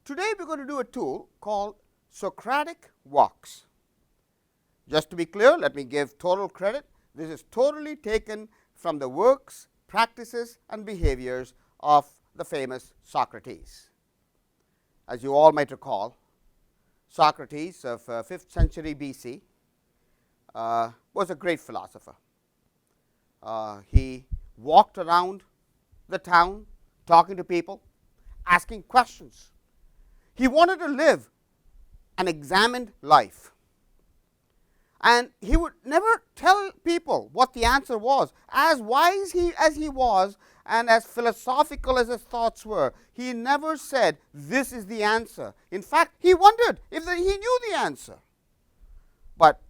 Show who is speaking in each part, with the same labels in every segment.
Speaker 1: Today we're going to do a tool called Socratic Walks. Just to be clear, let me give total credit. This is totally taken from the works, practices and behaviors of the famous Socrates. As you all might recall, Socrates of 5th century BC was a great philosopher. He walked around the town talking to people, asking questions. He wanted to live an examined life, and he would never tell people what the answer was. As wise as he was and as philosophical as his thoughts were, he never said this is the answer. In fact, he wondered if he knew the answer. But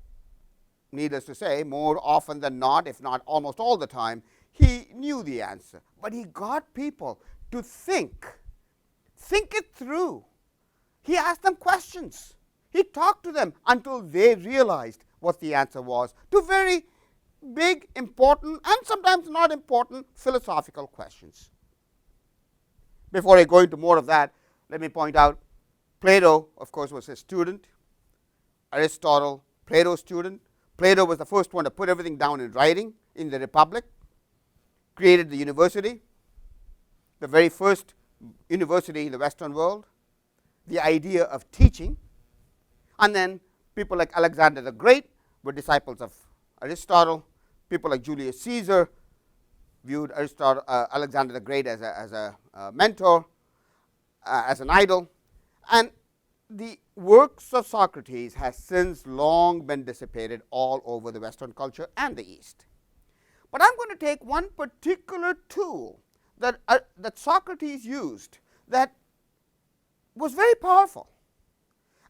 Speaker 1: needless to say, more often than not, if not almost all the time, he knew the answer. But he got people to think it through. He asked them questions. He talked to them until they realized what the answer was to very big, important and sometimes not important philosophical questions. Before I go into more of that, let me point out Plato, of course, was his student. Aristotle, Plato's student. Plato was the first one to put everything down in writing in the Republic, created the university, the very first university in the Western world, the idea of teaching, and then people like Alexander the Great were disciples of Aristotle. People like Julius Caesar viewed Alexander the Great as a mentor, as an idol, and the works of Socrates has since long been dissipated all over the Western culture and the East. But I'm going to take one particular tool that Socrates used that was very powerful,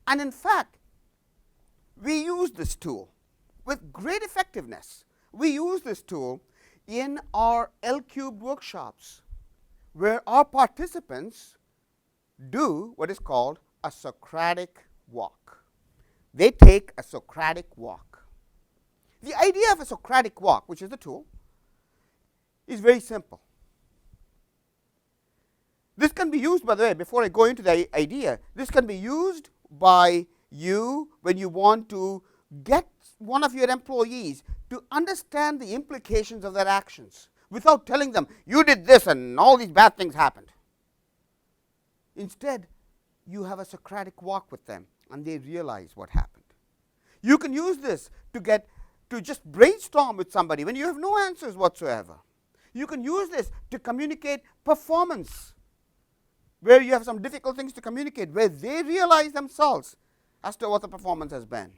Speaker 1: and in fact we use this tool with great effectiveness. We use this tool in our L-cubed workshops, where our participants do what is called a Socratic walk. They take a Socratic walk. The idea of a Socratic walk, which is the tool, is very simple. This can be used, by the way, before I go into the idea, this can be used by you when you want to get one of your employees to understand the implications of their actions without telling them, you did this and all these bad things happened. Instead, you have a Socratic walk with them and they realize what happened. You can use this to just brainstorm with somebody when you have no answers whatsoever. You can use this to communicate performance, where you have some difficult things to communicate, where they realize themselves as to what the performance has been.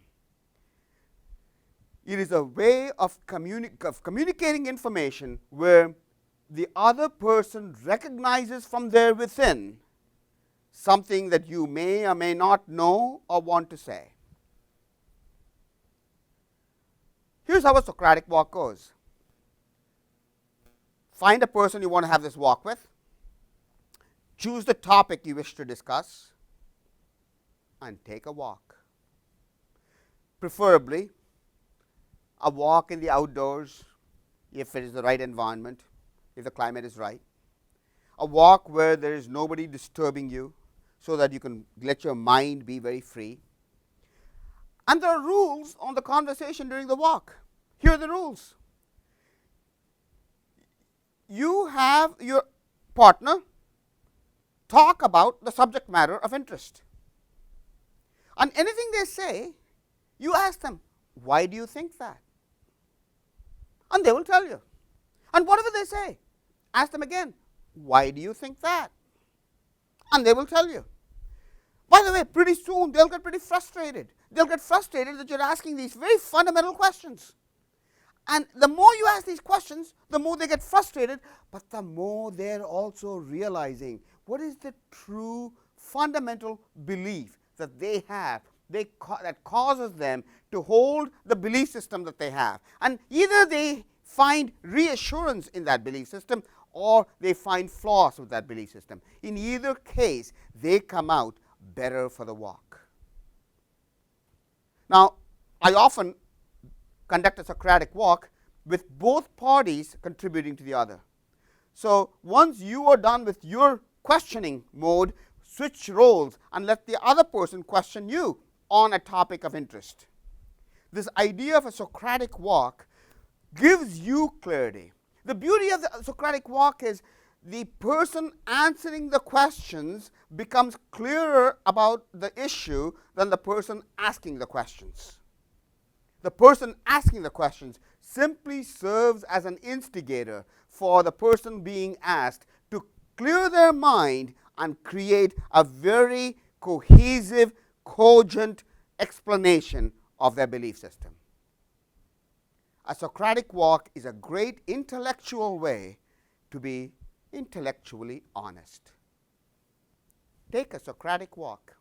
Speaker 1: It is a way of communicating information where the other person recognizes from their within something that you may or may not know or want to say. Here's how a Socratic walk goes. Find a person you want to have this walk with. Choose the topic you wish to discuss and take a walk. Preferably a walk in the outdoors if it is the right environment, if the climate is right. A walk where there is nobody disturbing you so that you can let your mind be very free. And there are rules on the conversation during the walk. Here are the rules. You have your partner talk about the subject matter of interest. And anything they say, you ask them, why do you think that? And they will tell you. And whatever they say, ask them again, why do you think that? And they will tell you. By the way, pretty soon they'll get pretty frustrated. They'll get frustrated that you're asking these very fundamental questions. And the more you ask these questions, the more they get frustrated, but the more they're also realizing what is the true fundamental belief that they have that causes them to hold the belief system that they have. And either they find reassurance in that belief system or they find flaws with that belief system. In either case, they come out better for the walk. Now, I often conduct a Socratic walk with both parties contributing to the other. So once you are done with your questioning mode, switch roles and let the other person question you on a topic of interest. This idea of a Socratic walk gives you clarity. The beauty of the Socratic walk is the person answering the questions becomes clearer about the issue than the person asking the questions. The person asking the questions simply serves as an instigator for the person being asked to clear their mind and create a very cohesive, cogent explanation of their belief system. A Socratic walk is a great intellectual way to be intellectually honest. Take a Socratic walk.